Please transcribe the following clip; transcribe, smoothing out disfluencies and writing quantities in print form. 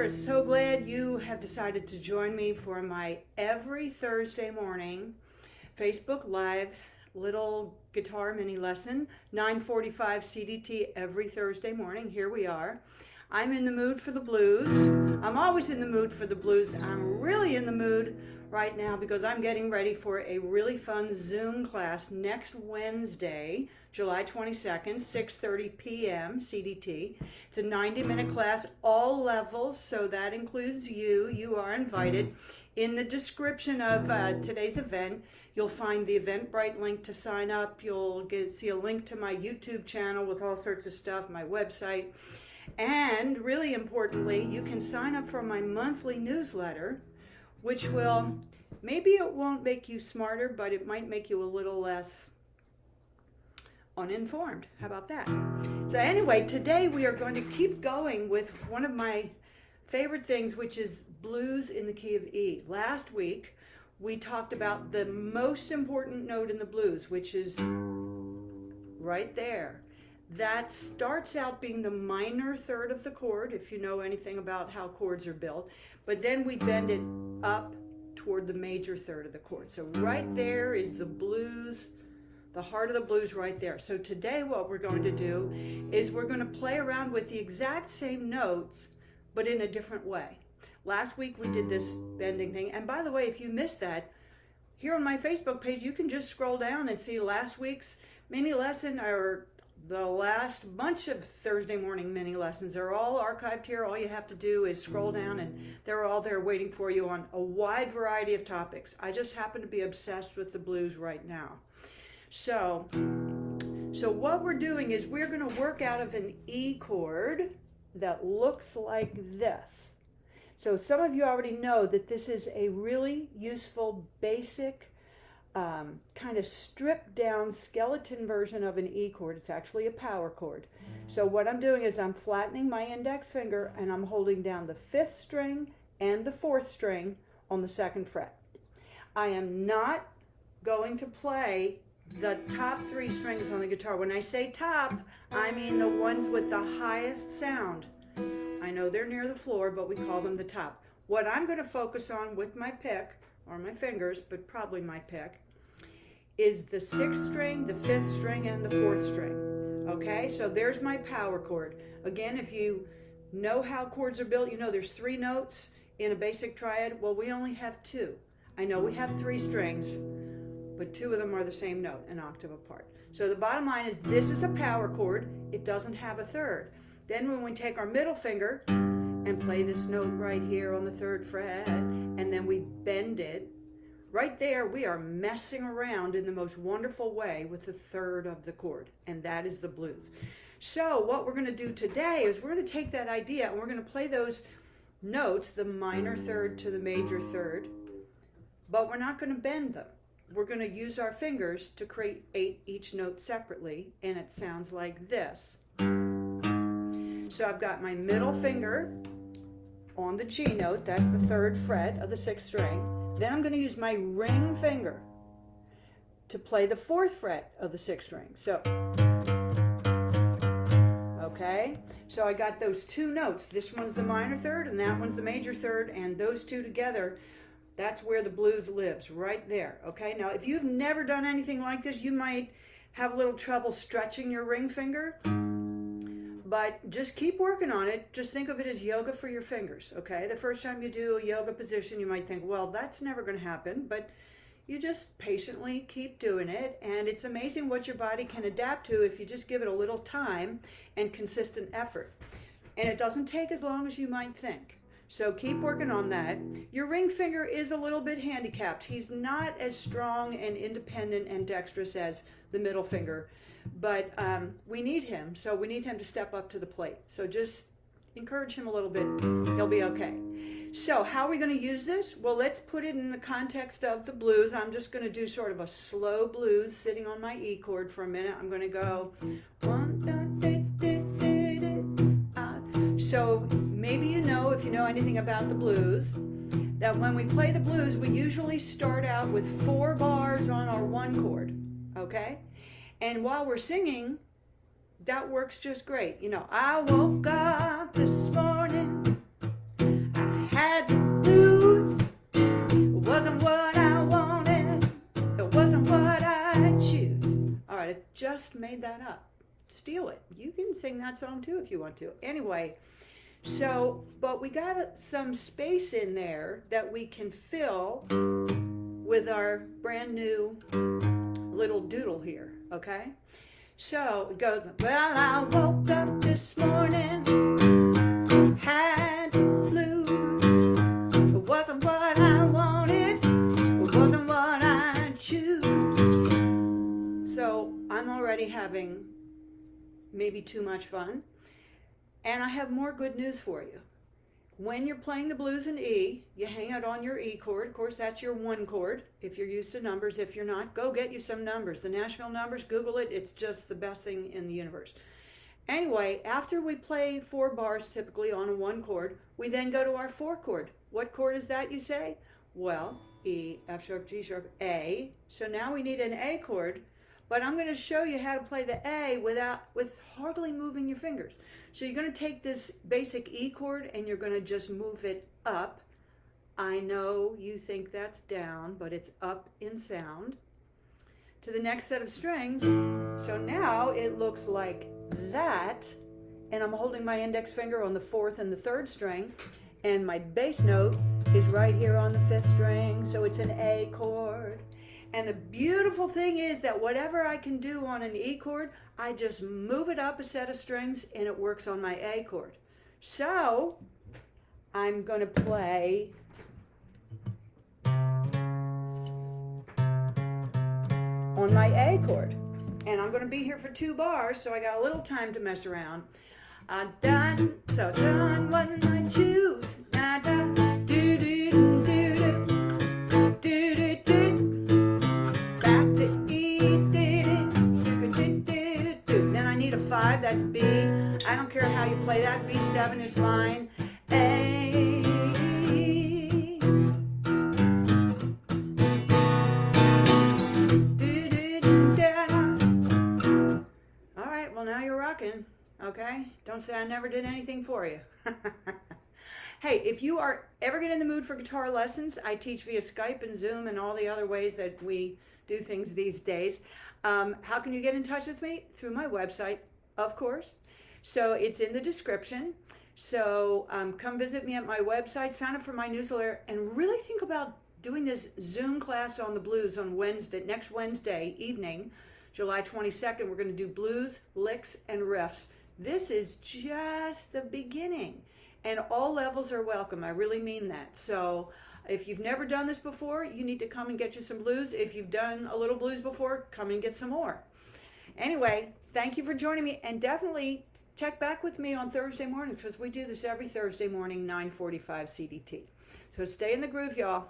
there. So glad you have decided to join me for my every Thursday morning Facebook Live little guitar mini lesson, 9:45 CDT every Thursday morning. Here we are. I'm in the mood for the blues. I'm always in the mood for the blues. I'm really in the mood right now because I'm getting ready for a really fun Zoom class next Wednesday, July 22nd, 6:30 p.m. CDT. It's a 90-minute class, all levels, so that includes you. You are invited. In the description of today's event, you'll find the Eventbrite link to sign up. You'll see a link to my YouTube channel with all sorts of stuff, my website. And really importantly, you can sign up for my monthly newsletter, which will, maybe it won't make you smarter, but it might make you a little less uninformed. How about that? So anyway, today we are going to keep going with one of my favorite things, which is blues in the key of E. Last week, we talked about the most important note in the blues, which is right there. That starts out being the minor third of the chord, if you know anything about how chords are built, but then we bend it up toward the major third of the chord. So right there is the blues, the heart of the blues right there. So today what we're going to do is we're going to play around with the exact same notes, but in a different way. Last week we did this bending thing, and by the way, if you missed that, here on my Facebook page, you can just scroll down and see last week's mini lesson, or the last bunch of Thursday morning mini lessons. They're all archived here. All you have to do is scroll down and they're all there waiting for you on a wide variety of topics. I just happen to be obsessed with the blues right now. So what we're doing is we're going to work out of an E chord that looks like this. So some of you already know that this is a really useful, basic, kind of stripped down skeleton version of an E chord. It's actually a power chord. So what I'm doing is I'm flattening my index finger and I'm holding down the 5th string and the 4th string on the 2nd fret. I am not going to play the top 3 strings on the guitar. When I say top, I mean the ones with the highest sound. I know they're near the floor, but we call them the top. What I'm going to focus on with my pick, or my fingers, but probably my pick, is the 6th string, the 5th string, and the 4th string. Okay, so there's my power chord. Again, if you know how chords are built, you know there's 3 notes in a basic triad. Well, we only have 2. I know we have 3 strings, but 2 of them are the same note, an octave apart. So the bottom line is this is a power chord. It doesn't have a third. Then when we take our middle finger and play this note right here on the 3rd fret, and then we bend it, right there we are messing around in the most wonderful way with the 3rd of the chord, and that is the blues. So what we're going to do today is we're going to take that idea and we're going to play those notes, the minor third to the major third, but we're not going to bend them. We're going to use our fingers to create each note separately, and it sounds like this. So I've got my middle finger on the G note, that's the 3rd fret of the 6th string. Then I'm going to use my ring finger to play the 4th fret of the 6th string. So, okay, so I got those 2 notes. This one's the minor third and that one's the major third, and those 2 together, that's where the blues lives, right there. Okay, now if you've never done anything like this, you might have a little trouble stretching your ring finger. But just keep working on it. Just think of it as yoga for your fingers, okay? The first time you do a yoga position, you might think, well, that's never going to happen. But you just patiently keep doing it. And it's amazing what your body can adapt to if you just give it a little time and consistent effort. And it doesn't take as long as you might think. So keep working on that. Your ring finger is a little bit handicapped. He's not as strong and independent and dexterous as the middle finger. But we need him, so we need him to step up to the plate. So just encourage him a little bit. He'll be okay. So how are we going to use this? Well, let's put it in the context of the blues. I'm just going to do sort of a slow blues sitting on my E chord for a minute. I'm going to go 1, so maybe you know, if you know anything about the blues, that when we play the blues, we usually start out with 4 bars on our 1 chord, okay? And while we're singing, that works just great. You know, I woke up this morning, made that up. Steal it. You can sing that song too if you want to. Anyway, so, but we got some space in there that we can fill with our brand new little doodle here, okay? So it goes, well, I woke up this morning, had blues. It wasn't what I wanted, it wasn't what I choose. So I'm already having maybe too much fun. And I have more good news for you. When you're playing the blues in E, you hang out on your E chord. Of course, that's your 1 chord if you're used to numbers. If you're not, go get you some numbers. The Nashville numbers, Google it. It's just the best thing in the universe. Anyway, after we play 4 bars typically on a 1 chord, we then go to our 4 chord. What chord is that, you say? Well, E, F sharp, G sharp, A. So now we need an A chord. But I'm going to show you how to play the A with hardly moving your fingers. So you're going to take this basic E chord and you're going to just move it up. I know you think that's down, but it's up in sound to the next set of strings. So now it looks like that, and I'm holding my index finger on the 4th and the 3rd string, and my bass note is right here on the 5th string, so it's an A chord. And the beautiful thing is that whatever I can do on an E chord, I just move it up a set of strings and it works on my A chord. So I'm going to play on my A chord. And I'm going to be here for 2 bars, so I got a little time to mess around. Done, so done, what did I choose? Do, do, do, do, do, do, do, do. Then I need a 5, that's B. I don't care how you play that, B7 is fine. A. All right, well now you're rocking, okay? Don't say I never did anything for you. Hey, if you are ever get in the mood for guitar lessons, I teach via Skype and Zoom and all the other ways that we do things these days. How can you get in touch with me? Through my website, of course. So it's in the description. So come visit me at my website, sign up for my newsletter, and really think about doing this Zoom class on the blues on next Wednesday evening, July 22nd. We're going to do blues, licks, and riffs. This is just the beginning. And all levels are welcome. I really mean that. So if you've never done this before, you need to come and get you some blues. If you've done a little blues before, come and get some more. Anyway, thank you for joining me. And definitely check back with me on Thursday morning because we do this every Thursday morning, 9:45 CDT. So stay in the groove, y'all.